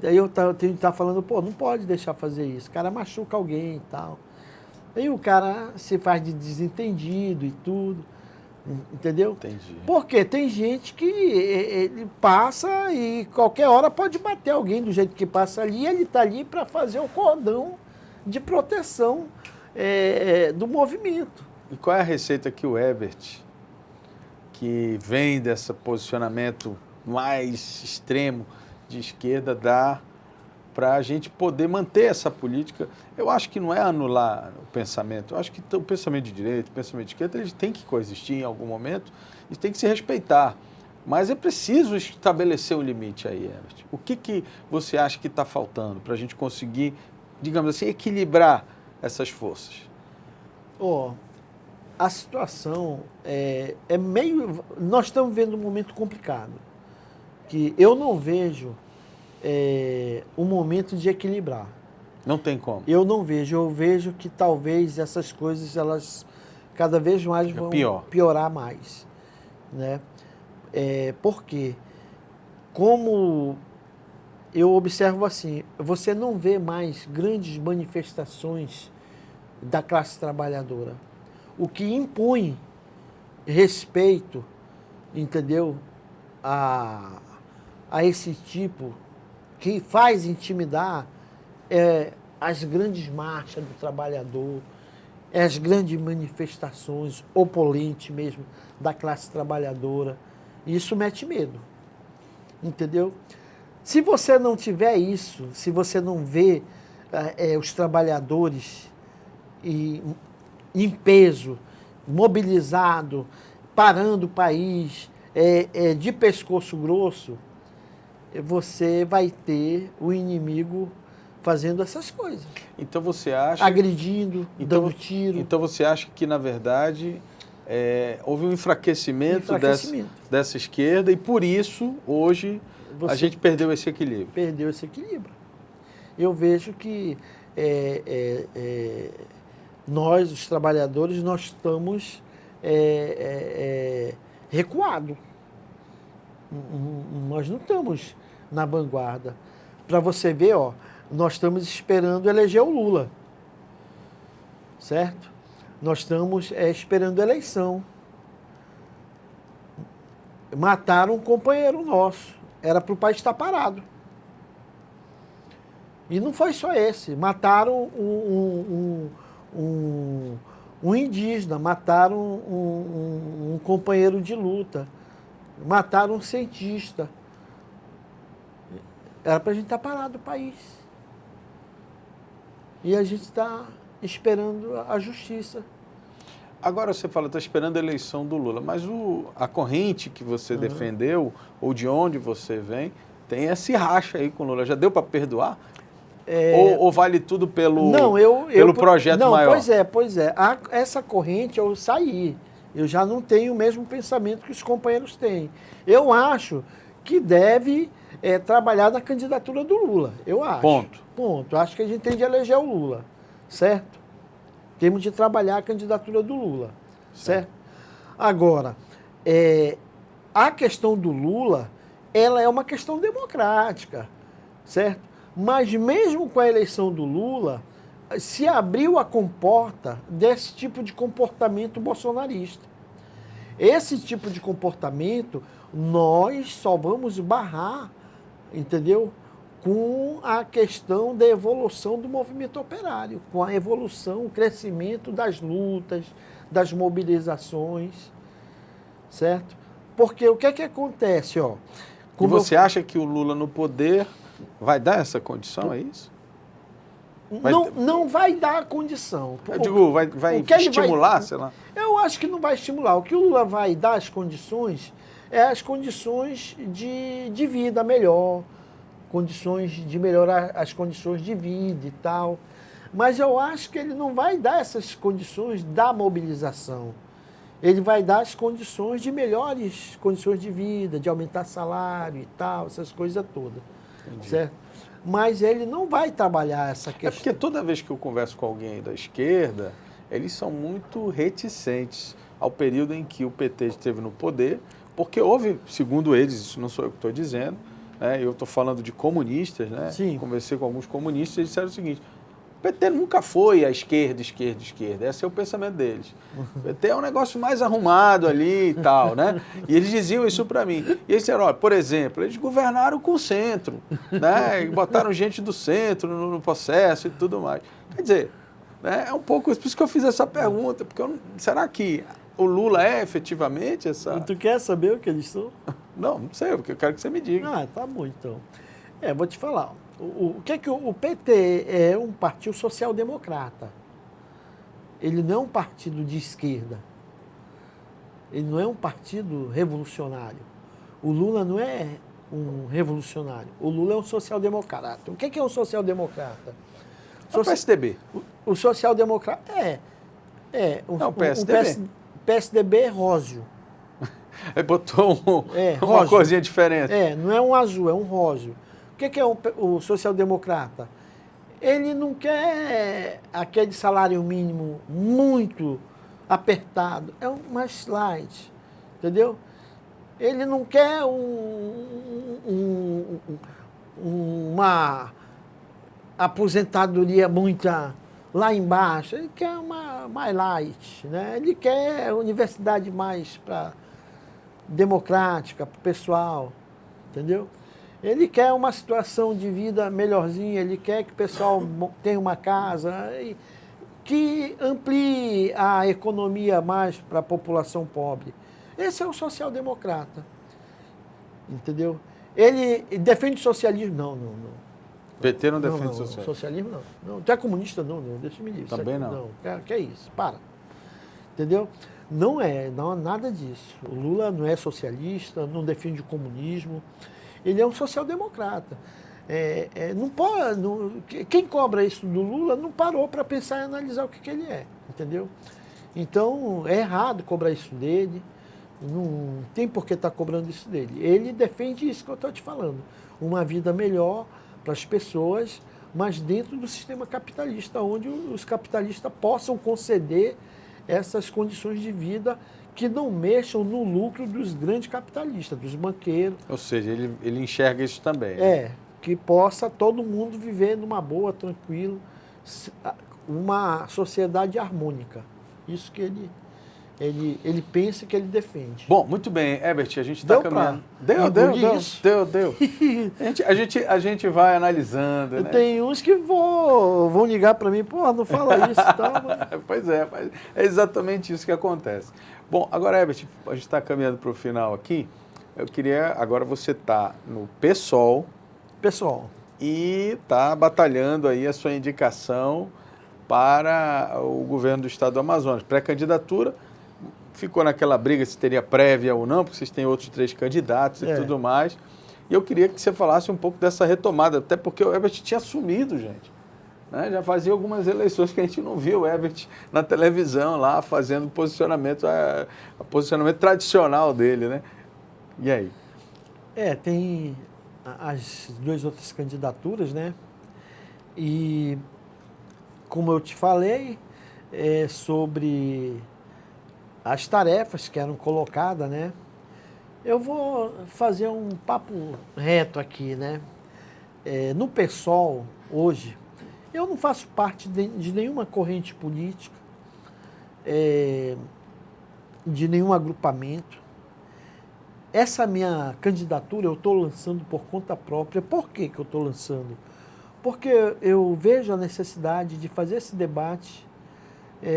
Aí eu tenho que estar falando, pô, não pode deixar fazer isso, o cara machuca alguém e tal. Aí o cara se faz de desentendido e tudo, entendeu? Entendi. Porque tem gente que ele passa e qualquer hora pode bater alguém do jeito que passa ali, ele está ali para fazer o cordão de proteção do movimento. E qual é a receita que o Herbert, que vem desse posicionamento mais extremo de esquerda, dá para a gente poder manter essa política? Eu acho que não é anular o pensamento, eu acho que o pensamento de direita, o pensamento de esquerda, eles têm que coexistir em algum momento e tem que se respeitar. Mas é preciso estabelecer um limite aí, Herbert. O que você acha que está faltando para a gente conseguir, digamos assim, equilibrar essas forças? A situação é meio... Nós estamos vendo um momento complicado, que eu não vejo um momento de equilibrar. Não tem como. Eu não vejo. Eu vejo que talvez essas coisas, elas cada vez mais vão piorar mais. Né? Porque, como eu observo assim, você não vê mais grandes manifestações da classe trabalhadora. O que impõe respeito, entendeu, a esse tipo, que faz intimidar as grandes marchas do trabalhador, as grandes manifestações opulentes mesmo da classe trabalhadora. Isso mete medo, entendeu? Se você não tiver isso, se você não vê os trabalhadores em peso, mobilizado, parando o país, de pescoço grosso, você vai ter o inimigo fazendo essas coisas. Então você acha... Agredindo, dando tiro. Então você acha que, na verdade, houve um enfraquecimento dessa esquerda e, por isso, hoje, a gente perdeu esse equilíbrio? Perdeu esse equilíbrio. Eu vejo que nós, os trabalhadores, nós estamos recuados. Nós não estamos na vanguarda. Para você ver, nós estamos esperando eleger o Lula, certo? Nós estamos esperando a eleição. Mataram um companheiro nosso. Era para o país estar parado. E não foi só esse. Mataram um indígena, mataram um companheiro de luta, mataram um cientista. Era para a gente estar parado o país. E a gente está esperando a justiça. Agora você fala, está esperando a eleição do Lula, mas a corrente que você defendeu, ou de onde você vem, tem esse racha aí com o Lula. Já deu para perdoar? Ou vale tudo pelo projeto maior? Pois é. Essa corrente eu saí. Eu já não tenho o mesmo pensamento que os companheiros têm. Eu acho que deve trabalhar na candidatura do Lula. Eu acho. Ponto. Acho que a gente tem de eleger o Lula, certo? Temos de trabalhar a candidatura do Lula, certo? Agora, a questão do Lula, ela é uma questão democrática, certo? Mas mesmo com a eleição do Lula, se abriu a comporta desse tipo de comportamento bolsonarista. Esse tipo de comportamento nós só vamos barrar, entendeu? Com a questão da evolução do movimento operário, com a evolução, o crescimento das lutas, das mobilizações, certo? Porque o que é que acontece, ó? E você acha que o Lula no poder vai dar essa condição, é isso? Não vai dar a condição. Eu digo, vai estimular, sei lá? Eu acho que não vai estimular. O que o Lula vai dar as condições é as condições de vida melhor, condições de melhorar as condições de vida e tal. Mas eu acho que ele não vai dar essas condições da mobilização. Ele vai dar as condições de melhores condições de vida, de aumentar salário e tal, essas coisas todas. Entendi. Certo? Mas ele não vai trabalhar essa questão. É porque toda vez que eu converso com alguém da esquerda, eles são muito reticentes ao período em que o PT esteve no poder, porque houve, segundo eles, isso não sou eu que estou dizendo, né, eu estou falando de comunistas, né? Sim. Conversei com alguns comunistas e disseram o seguinte: o PT nunca foi a esquerda, esquerda, esquerda. Esse é o pensamento deles. O PT é um negócio mais arrumado ali e tal, né? E eles diziam isso para mim. E eles disseram, olha, por exemplo, eles governaram com o centro, né? E botaram gente do centro no processo e tudo mais. Quer dizer, né, é um pouco... Por isso que eu fiz essa pergunta, porque será que o Lula é efetivamente essa... Tu quer saber o que eles são? Não sei, porque eu quero que você me diga. Ah, tá bom então. Vou te falar. O que é que o PT é? Um partido social-democrata. Ele não é um partido de esquerda. Ele não é um partido revolucionário. O Lula não é um revolucionário. O Lula é um social-democrata. O que é um social-democrata? É o PSDB. O social-democrata Não, o PSDB. PSDB é róseo. Aí botou uma róseo. corzinha diferente. Não é um azul, é um róseo. O que é o social-democrata? Ele não quer aquele salário mínimo muito apertado, é mais light, entendeu? Ele não quer uma aposentadoria muita lá embaixo, ele quer uma mais light, né? Ele quer universidade mais democrática para o pessoal, entendeu? Ele quer uma situação de vida melhorzinha, ele quer que o pessoal tenha uma casa, que amplie a economia mais para a população pobre. Esse é o social-democrata, entendeu? Ele defende o socialismo? Não. PT não defende socialismo? Socialismo não. Tu é comunista? Não, deixa-me dizer. Também não. Que é isso? Para. Entendeu? Não é nada disso. O Lula não é socialista, não defende o comunismo. Ele é um social-democrata. Não pode, quem cobra isso do Lula não parou para pensar e analisar o que ele é, entendeu? Então, é errado cobrar isso dele, não tem por que estar cobrando isso dele. Ele defende isso que eu estou te falando, uma vida melhor para as pessoas, mas dentro do sistema capitalista, onde os capitalistas possam conceder essas condições de vida que não mexam no lucro dos grandes capitalistas, dos banqueiros. Ou seja, ele enxerga isso também. Que possa todo mundo viver numa boa, tranquilo, uma sociedade harmônica. Isso que ele pensa, que ele defende. Bom, muito bem, Herbert, a gente está caminhando. Deu. A gente vai analisando. Né? Tem uns que vão ligar para mim, não fala isso e tal. Mas... Pois é exatamente isso que acontece. Bom, agora, Herbert, a gente está caminhando para o final aqui. Eu queria, agora você está no PSOL. E está batalhando aí a sua indicação para o governo do estado do Amazonas. Pré-candidatura, ficou naquela briga se teria prévia ou não, porque vocês têm outros 3 candidatos e tudo mais. E eu queria que você falasse um pouco dessa retomada, até porque o Herbert tinha sumido, gente. Né? Já fazia algumas eleições que a gente não viu o Herbert na televisão lá, fazendo posicionamento tradicional dele, né? E aí? Tem as 2 outras candidaturas, né? E, como eu te falei, sobre as tarefas que eram colocadas, né? Eu vou fazer um papo reto aqui, né? No PSOL, hoje, Eu não faço parte de nenhuma corrente política, de nenhum agrupamento. Essa minha candidatura eu estou lançando por conta própria. Por que eu estou lançando? Porque eu vejo a necessidade de fazer esse debate.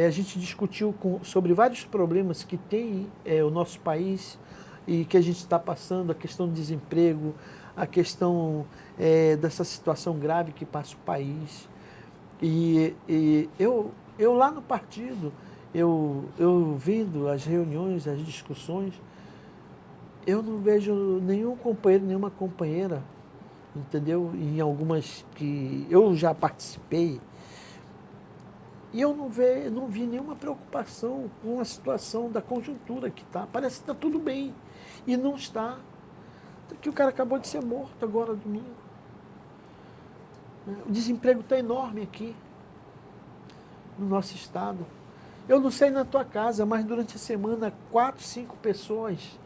A gente discutiu sobre vários problemas que tem o nosso país e que a gente está passando, a questão do desemprego, a questão dessa situação grave que passa o país. E eu lá no partido, eu vendo as reuniões, as discussões, eu não vejo nenhum companheiro, nenhuma companheira, entendeu? Em algumas que eu já participei, e eu não vi nenhuma preocupação com a situação da conjuntura que está. Parece que está tudo bem, e não está. Que o cara acabou de ser morto agora, domingo. O desemprego está enorme aqui, no nosso estado. Eu não sei na tua casa, mas durante a semana, 4, 5 pessoas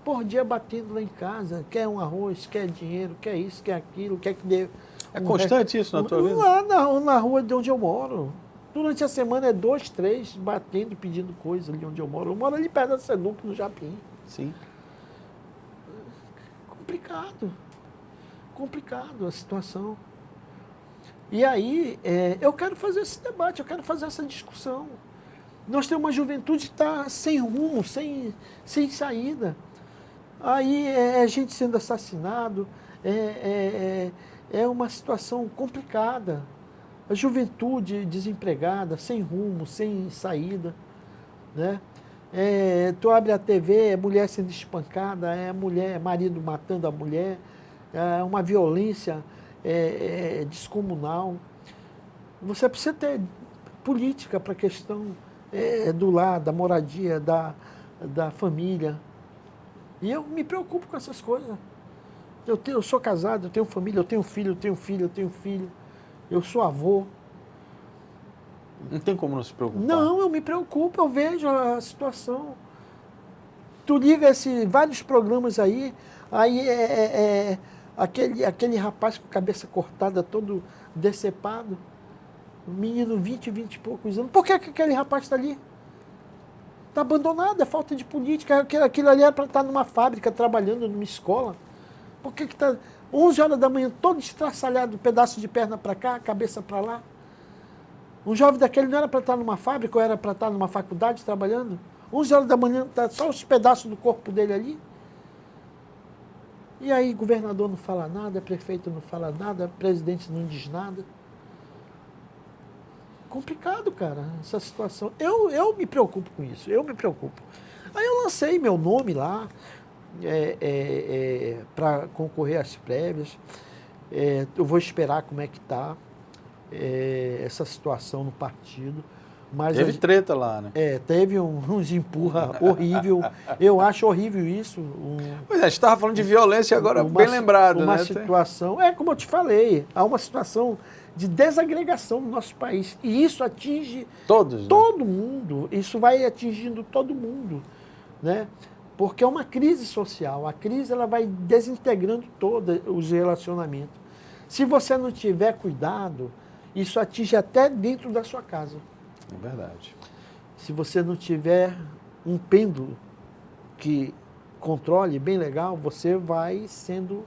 por dia batendo lá em casa, quer um arroz, quer dinheiro, quer isso, quer aquilo, quer que dê... É constante isso na tua vida? Lá na rua de onde eu moro. Durante a semana é 2, 3 batendo, pedindo coisa ali onde eu moro. Eu moro ali perto da Seduc, no Japim. Sim. Complicado a situação. E aí, eu quero fazer esse debate, eu quero fazer essa discussão. Nós temos uma juventude que está sem rumo, sem saída. Aí é gente sendo assassinado, é uma situação complicada. A juventude desempregada, sem rumo, sem saída, né? Tu abre a TV, é mulher sendo espancada, é marido matando a mulher, é uma violência descomunal. Você precisa ter política para a questão do lar, da moradia, da família. E eu me preocupo com essas coisas. Eu sou casado, eu tenho família, eu tenho filho, eu sou avô. Não tem como não se preocupar. Não, eu me preocupo, eu vejo a situação. Tu liga vários programas aí aquele rapaz com a cabeça cortada, todo decepado, um menino 20 e poucos anos. Por que aquele rapaz está ali? Está abandonado, é falta de política. Aquilo ali era para estar numa fábrica, trabalhando numa escola. Por que está 11 horas da manhã, todo estraçalhado, pedaço de perna para cá, cabeça para lá? Um jovem daquele não era para estar numa fábrica ou era para estar numa faculdade trabalhando? 11 horas da manhã, tá só os pedaços do corpo dele ali. E aí, governador não fala nada, prefeito não fala nada, presidente não diz nada. Complicado, cara, essa situação. Eu me preocupo com isso, eu me preocupo. Aí eu lancei meu nome lá para concorrer às prévias. Eu vou esperar como é que está essa situação no partido. Mas teve treta lá, né? Teve uns empurra horrível. Eu acho horrível isso. Pois a gente estava falando de violência agora, bem lembrado, uma né? Situação, como eu te falei, há uma situação de desagregação no nosso país. E isso atinge todos, todo mundo. Isso vai atingindo todo mundo, né? Porque é uma crise social. A crise ela vai desintegrando todos os relacionamentos. Se você não tiver cuidado, isso atinge até dentro da sua casa. É verdade. Se você não tiver um pêndulo que controle bem legal, você vai sendo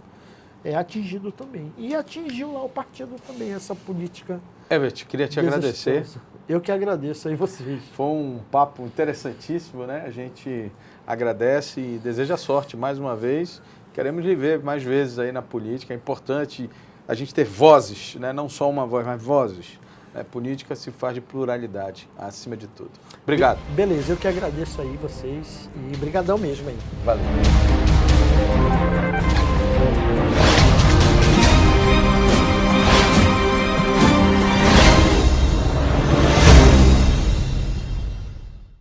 atingido também. E atingiu lá o partido também, essa política. Herbert, queria te agradecer. Eu que agradeço aí vocês. Foi um papo interessantíssimo, né? A gente agradece e deseja sorte mais uma vez. Queremos lhe ver mais vezes aí na política. É importante a gente ter vozes, né? Não só uma voz, mas vozes. Política se faz de pluralidade, acima de tudo. Obrigado. Beleza, eu que agradeço aí vocês e brigadão mesmo aí. Valeu.